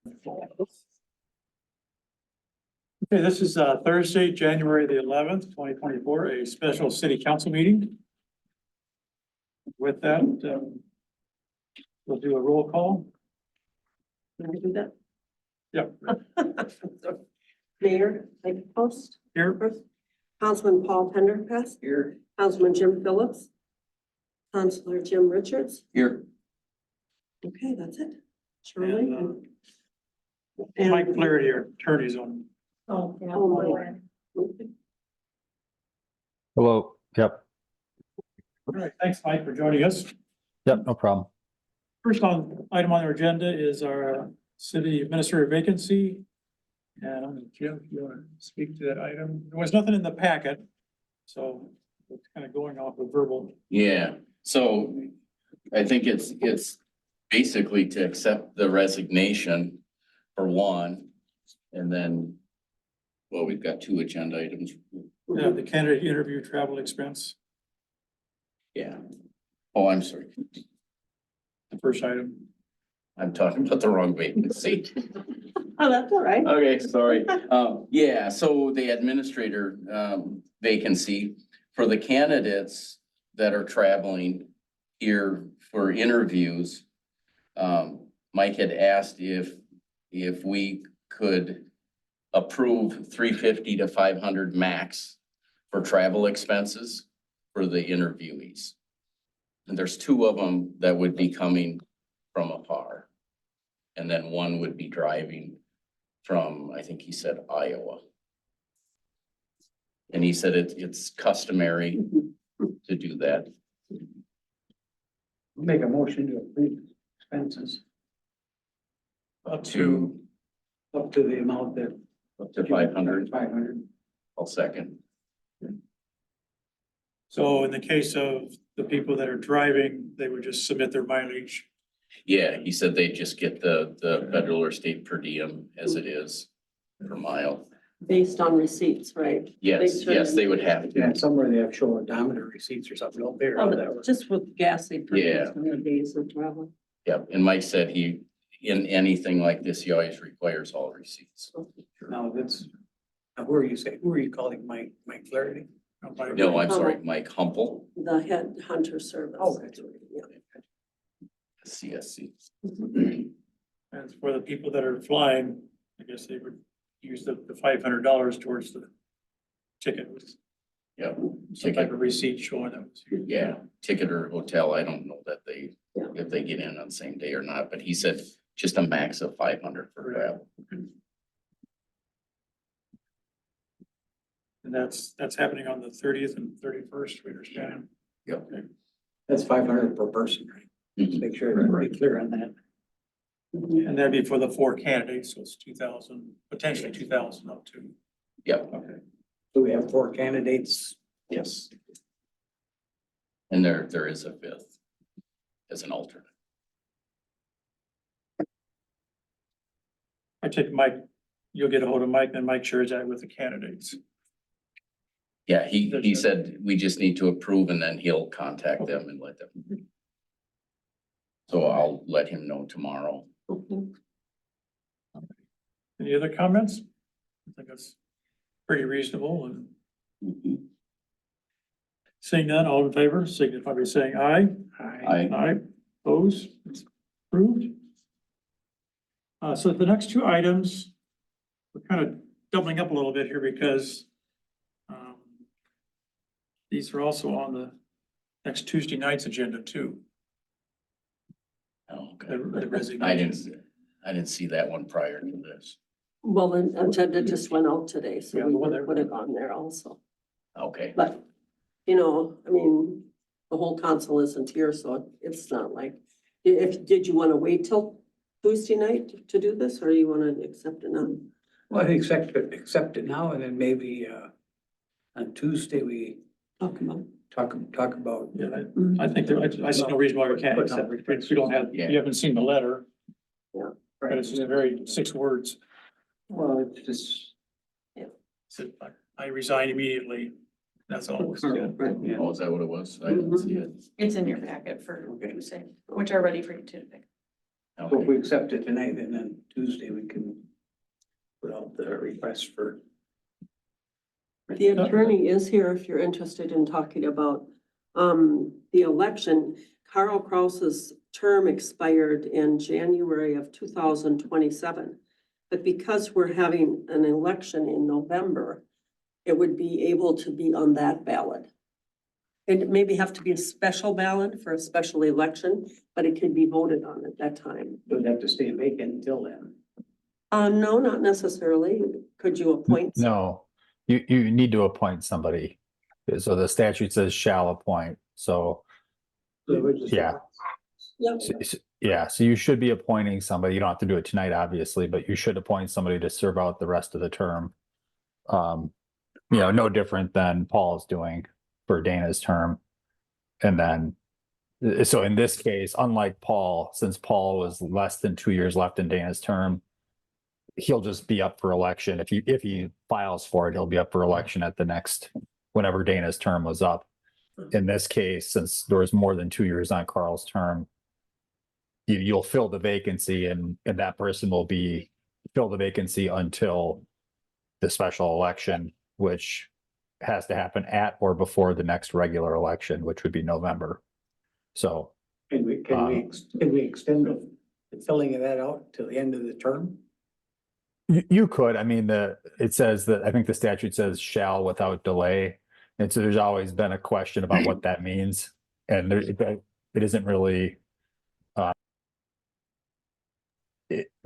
Okay, this is Thursday, January the 11th, 2024, a special city council meeting. With that, we'll do a roll call. Can I do that? Yep, Mayor, Mike Post, here. Councilman Paul Pendergast, Here. Councilman Jim Phillips, Councilor Jim Richards. Here. Okay, that's it. Shirley. And Mike Flaherty, our attorneys on. Oh, my. Hello. Yep. All right, thanks, Mike, for joining us. Yep. No problem. First item on our agenda is our city administrator vacancy. And I'm gonna, Jim, if you want to speak to that item. There was nothing in the packet, so it's kind of going off of verbal. Yeah, so I think it's basically to accept the resignation for one. And then, well, we've got two agenda items. Yeah, the candidate interview travel expense, Yeah. Oh, I'm sorry. the first item. I'm talking about the wrong vacancy. Oh, that's all right. Okay, sorry. Yeah, so the administrator vacancy for the candidates that are traveling here for interviews. Mike had asked if we could approve 350 to 500 max for travel expenses for the interviewees. And there's two of them that would be coming from afar. And then one would be driving from, I think he said Iowa. And he said it's customary to do that. Make a motion to approve expenses Up to, up to the amount that. Up to 500. 500. I'll second. so in the case of the people that are driving, they would just submit their mileage. Yeah, he said they just get the federal or state per diem as it is per mile. Based on receipts, right? Yes, yes, they would have Yeah, to. somewhere they have show odometer receipts or something out there. Oh, Whatever. but just with gas they Yeah. purchased in the days of travel. Yep, and Mike said in anything like this, he always requires all receipts. Now that's, now who are you calling Mike Flaherty? No, I'm sorry, Mike Humple, The head hunter service. Oh, okay. Yeah. CSC. And for the people that are flying, I guess they would use the $500 towards the ticket. Yep, Some type of receipt showing that was here. yeah, ticket or hotel, I don't know that Yeah. if they get in on the same day or not, but he said just a max of 500 for travel. And that's happening on the 30th and 31st, we understand. Yep. That's 500 per person, right? Mhm. Make sure everybody's clear on that. Mhm. And that'd be for the 4 candidates, so it's 2,000, potentially 2,000 up to. Yep, Okay. So we have 4 candidates. yes. And there is a fifth as an alternate. I take Mike, you'll get a hold of Mike, then Mike shares that with the candidates. Yeah, he said we just need to approve and then he'll contact them and let them. So I'll let him know tomorrow. Mhm. Any other comments? I think that's pretty reasonable and Mhm. seeing none, all in favor, signify by saying aye. Aye, opposed, it's approved. So the next two items, we're kind of doubling up a little bit here because these are also on the next Tuesday night's agenda too. Oh, okay. The resignations. I didn't see that one prior to this. Well, the agenda just went out today, so Yeah, we the one would that- put it on there also. Okay, But, you know, I mean, the whole council isn't here, so it's not like, did you want to wait till Tuesday night to do this, or you want to accept it now? Well, I think accept it now and then maybe on Tuesday we Talk about. talk about. Yeah, I think I see no reason why we can't accept it, because we don't have, Yeah. you haven't seen the letter. Yeah. But it's just a very 6 words. Well, it's just. So I resign immediately. That's all. Right. Yeah. oh, is that what it was? I didn't see it. It's in your packet for Okay. Tuesday, which are ready for you to pick. So if we accept it tonight, and then Tuesday we can put out the request for. The attorney is here if you're interested in talking about the election. Carl Kraus's term expired in January of 2027. But because we're having an election in November, it would be able to be on that ballot. It maybe have to be a special ballot for a special election, but it could be voted on at that time. It would have to stay vacant until then. No, not necessarily. Could you appoint? No, you need to appoint somebody. So the statute says shall appoint, so, So we're just- yeah. Yep. Yeah, so you should be appointing somebody. You don't have to do it tonight, obviously, but you should appoint somebody to serve out the rest of the term. No different than Paul's doing for Dana's term. And then, so in this case, unlike Paul, since Paul was less than 2 years left in Dana's term, he'll just be up for election. If he files for it, he'll be up for election at the next, whenever Dana's term was up. In this case, since there was more than 2 years on Carl's term, you'll fill the vacancy, and that person will fill the vacancy until the special election, which has to happen at or before the next regular election, which would be November. So Can we extend the filling of that out till the end of the term? you could, I mean, it says that, I think the statute says shall without delay. And so there's always been a question about what that means. And it isn't really,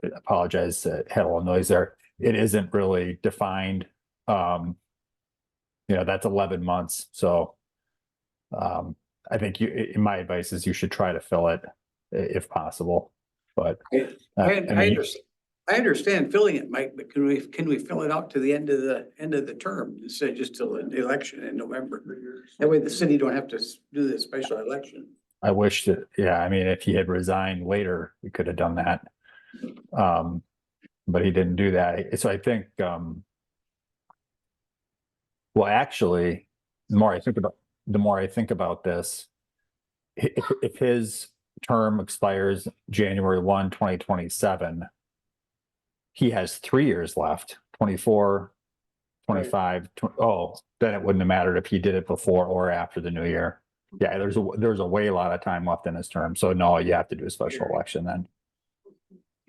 apologize, had a little noise there. It isn't really defined. That's 11 months. So I think my advice is you should try to fill it if possible, but. I understand filling it, Mike, but can we fill it out to the end of the term instead of just till the election in November? That way the city don't have to do the special election. I wish that, yeah, I mean, if he had resigned later, we could have done that. But he didn't do that. So I think, well, actually, the more I think about this, if his term expires January 1, 2027, he has 3 years left, 24, 25, then it wouldn't have mattered if he did it before or after the new year. Yeah, there's a way lot of time left in his term. So no, you have to do a special election then.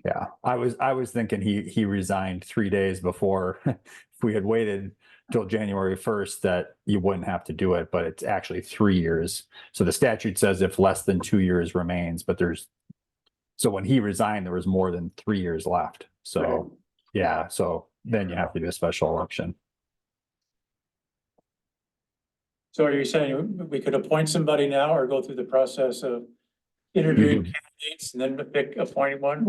Yeah, I was thinking he resigned 3 days before. If we had waited till January 1st, that you wouldn't have to do it, but it's actually 3 years. So the statute says if less than 2 years remains, but so when he resigned, there was more than 3 years left. So, yeah, so then you have to do a special election. So are you saying we could appoint somebody now or go through the process of interviewing candidates and then appointing one?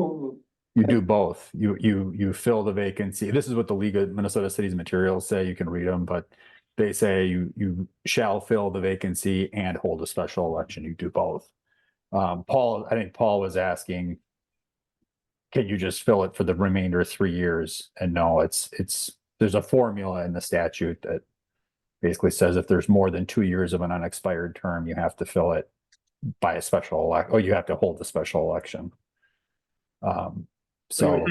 You do both. You fill the vacancy. This is what the League of Minnesota Cities materials say. You can read them, but they say you shall fill the vacancy and hold a special election. You do both. I think Paul was asking, can you just fill it for the remainder of 3 years? And no, there's a formula in the statute that basically says if there's more than 2 years of an unexpired term, you have to fill it by a special you have to hold a special election. So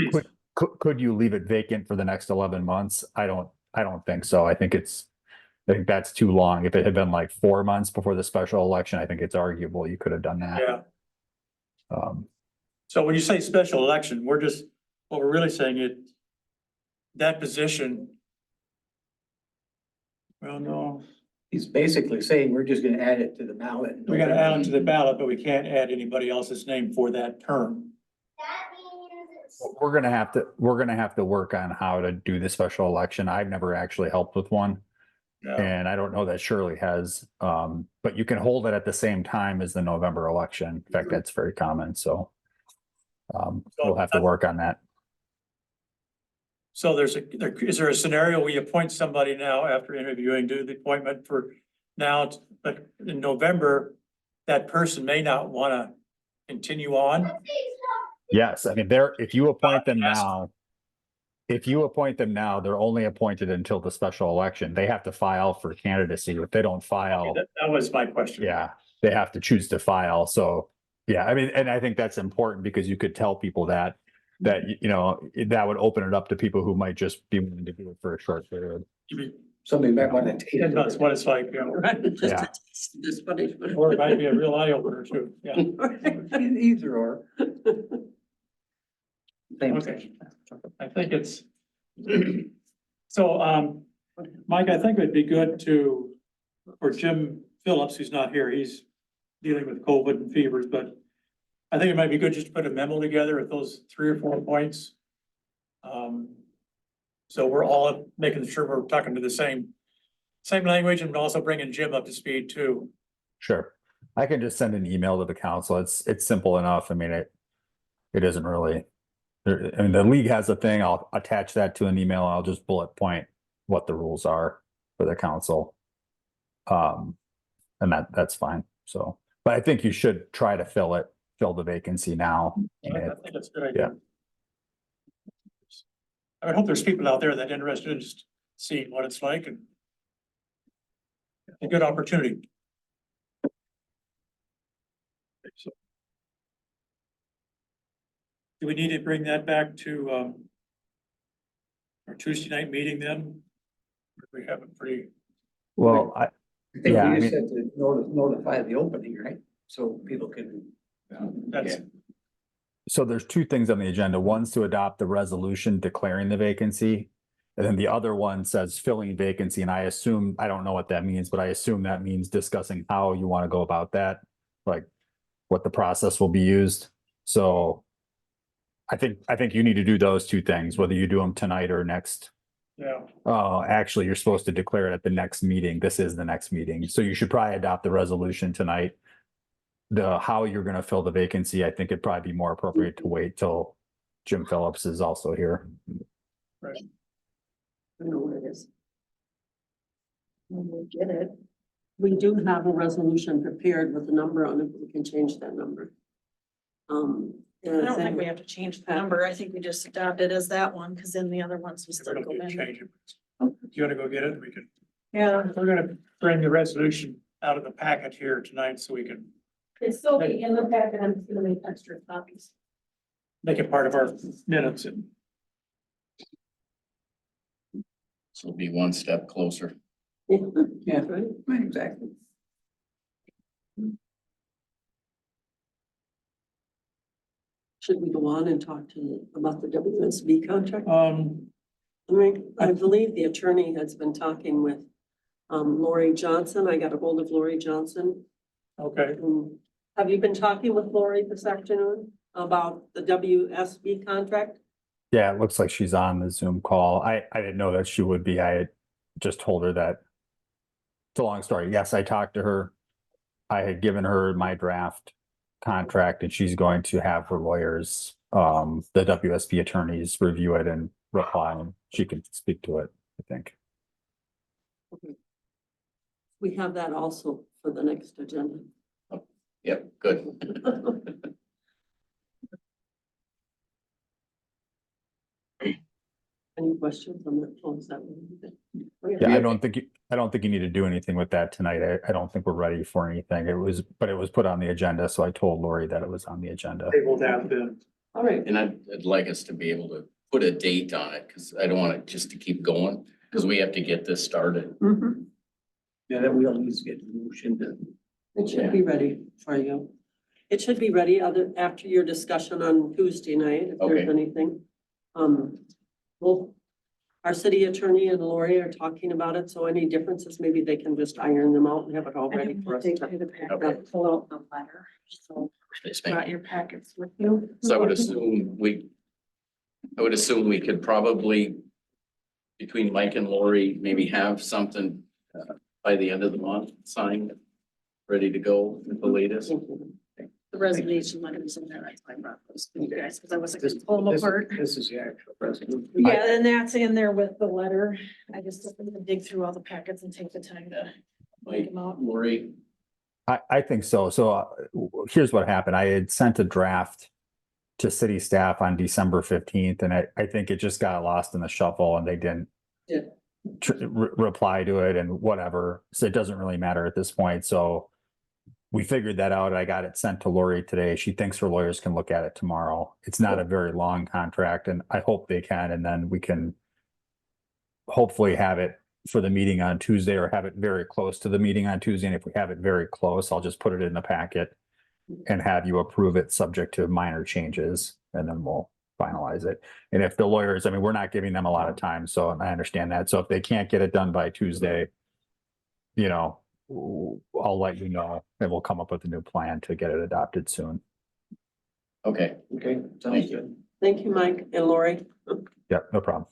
could you leave it vacant for the next 11 months? I don't think so. I think that's too long. If it had been like 4 months before the special election, I think it's arguable you could have done that. Yeah. So when you say special election, what we're really saying that position. Well, no, He's basically saying we're just gonna add it to the ballot. we gotta add them to the ballot, but we can't add anybody else's name for that term. We're gonna have to work on how to do the special election. I've never actually helped with one. Yeah. And I don't know that Shirley has, but you can hold it at the same time as the November election. In fact, that's very common, so. We'll have to work on that. So is there a scenario we appoint somebody now after interviewing, do the appointment for now, but in November, that person may not want to continue on? Yes, I mean, if you appoint them now, they're only appointed until the special election. They have to file for candidacy. If they don't file, That was my question. yeah, they have to choose to file. So Yeah, I mean, and I think that's important because you could tell people that, you know, that would open it up to people who might just be willing to do it for a short period. Somebody might want to take And that's it. what it's like, you know, Right, just Yeah. to taste this punishment. or it might be a real eye opener too, yeah. Either or. Same Okay, I think it's. So, Mike, I think it'd be good to, for Jim Phillips, who's not here, he's dealing with COVID and fevers, but I think it might be good just to put a memo together with those 3 or 4 points. So we're all making sure we're talking to the same language and also bringing Jim up to speed too. Sure. I can just send an email to the council. It's simple enough. I mean, it isn't really. I mean, the league has a thing. I'll attach that to an email. I'll just bullet point what the rules are for the council. And that's fine. So, but I think you should try to fill the vacancy now. I mean, I think that's a good idea. I would hope there's people out there that are interested in just seeing what it's like and a good opportunity. So, do we need to bring that back to our Tuesday night meeting then? We have a pretty, well, I think Yeah, I we just mean- have to notify the opening, right? So people can. that's, so there's 2 things on the agenda. One's to adopt the resolution declaring the vacancy. And then the other one says filling vacancy. And I assume, I don't know what that means, but I assume that means discussing how you want to go about that, like what the process will be used. So I think you need to do those 2 things, whether you do them tonight or next. yeah, Actually, you're supposed to declare it at the next meeting. This is the next meeting. So you should probably adopt the resolution tonight. How you're going to fill the vacancy, I think it'd probably be more appropriate to wait till Jim Phillips is also here. I know where it is. When we get it. We do have a resolution prepared with a number on it, but we can change that number. I don't think we have to change the number. I think we just adopt it as that one, because then the other ones will we're still go gonna in. change it. Do you wanna go get it? We can, Yeah, we're gonna bring the resolution out of the packet here tonight so we can it's still be in the packet. I'm just gonna make extra copies. make it part of our minutes and. So it'll be one step closer. Yeah. Right. Right, exactly. Should we go on and talk about the WSB contract? I I- believe the attorney has been talking with Lori Johnson. I got a hold of Lori Johnson. Okay, Have you been talking with Lori this afternoon about the WSB contract? Yeah, it looks like she's on the Zoom call. I didn't know that she would be. I had just told her that. It's a long story. Yes, I talked to her. I had given her my draft contract and she's going to have her lawyers, the WSB attorneys review it and reply and she can speak to it, I think. We have that also for the next agenda. Yep, good. Any questions on that? Oh, is that one? Yeah, I don't think you need to do anything with that tonight. I don't think we're ready for anything. But it was put on the agenda, so I told Lori that it was on the agenda. able to have been. All right, And I'd like us to be able to put a date on it, because I don't want it just to keep going, because we have to get this started. Yeah, that we all need to get the motion to. it should be ready for you. It should be ready after your discussion on Tuesday night, if there's Okay. anything. Well, our city attorney and Lori are talking about it, so any differences, maybe they can just iron them out and have it all I ready didn't for us. take to- the packet, pull out the letter, so Yes, got ma'am. your packets with you. So I would assume we could probably, between Mike and Lori, maybe have something by the end of the month, signed, ready to go at the latest. The resignation letters in there, that's why I brought those to you guys, because I wasn't gonna pull them apart. This is the actual resolution. Yeah, and that's in there with the letter. I just didn't dig through all the packets and take the time to make Mike, them out. Lori, I think so. So here's what happened. I had sent a draft to city staff on December 15th, and I think it just got lost in the shuffle and they didn't Yeah. reply to it and whatever. So it doesn't really matter at this point. So we figured that out. I got it sent to Lori today. She thinks her lawyers can look at it tomorrow. It's not a very long contract and I hope they can, and then we can hopefully have it for the meeting on Tuesday or have it very close to the meeting on Tuesday. And if we have it very close, I'll just put it in the packet and have you approve it subject to minor changes, and then we'll finalize it. And if the lawyers, I mean, we're not giving them a lot of time, so I understand that. So if they can't get it done by Tuesday, you know, I'll let you know, and we'll come up with a new plan to get it adopted soon. Okay, Okay, sounds Thank you. good. Thank you, Mike and Lori. Yep, no problem.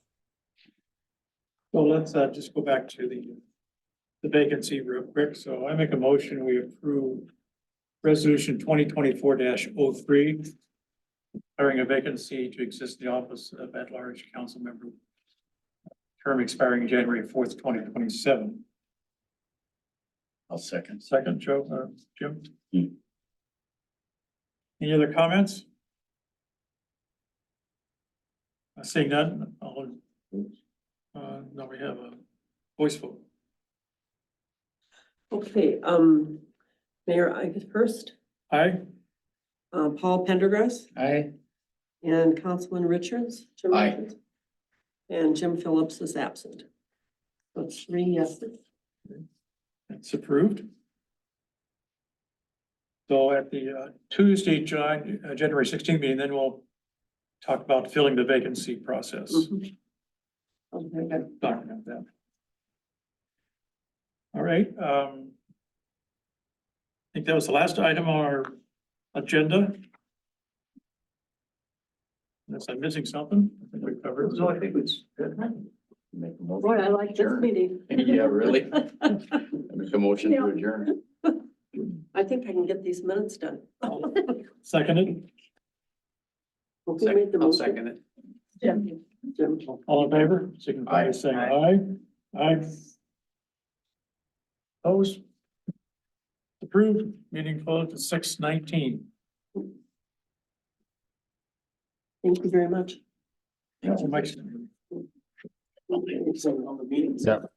So let's just go back to the vacancy real quick. So I make a motion, we approve resolution 2024-03, hiring a vacancy to exist in the office of at-large council member, term expiring January 4th, 2027. I'll second. Second, Joe, Jim? Hmm. Any other comments? Seeing none, now we have a voice vote. Okay, Mayor, I get first, Aye? Paul Pendergrass Aye. and Councilman Richards. Jim Aye. Richards. And Jim Phillips is absent. So it's 3 yeses. It's approved. So at the Tuesday, January 16th meeting, then we'll talk about filling the vacancy process. Mhm. Okay, good. Document that. All right, I think that was the last item on our agenda. Unless I'm missing something, I think we covered. No, I think it's good. Boy, I like this meeting. Yeah, really? Make a motion to adjourn. I think I can get these minutes done. Seconded, Who made the I'll motion? second it. Jim. Jim. all in favor, signify by saying aye. Aye. Opposed? Approved, meeting closed at 6:19. Thank you very much. Mike's- On the meetings. Yep.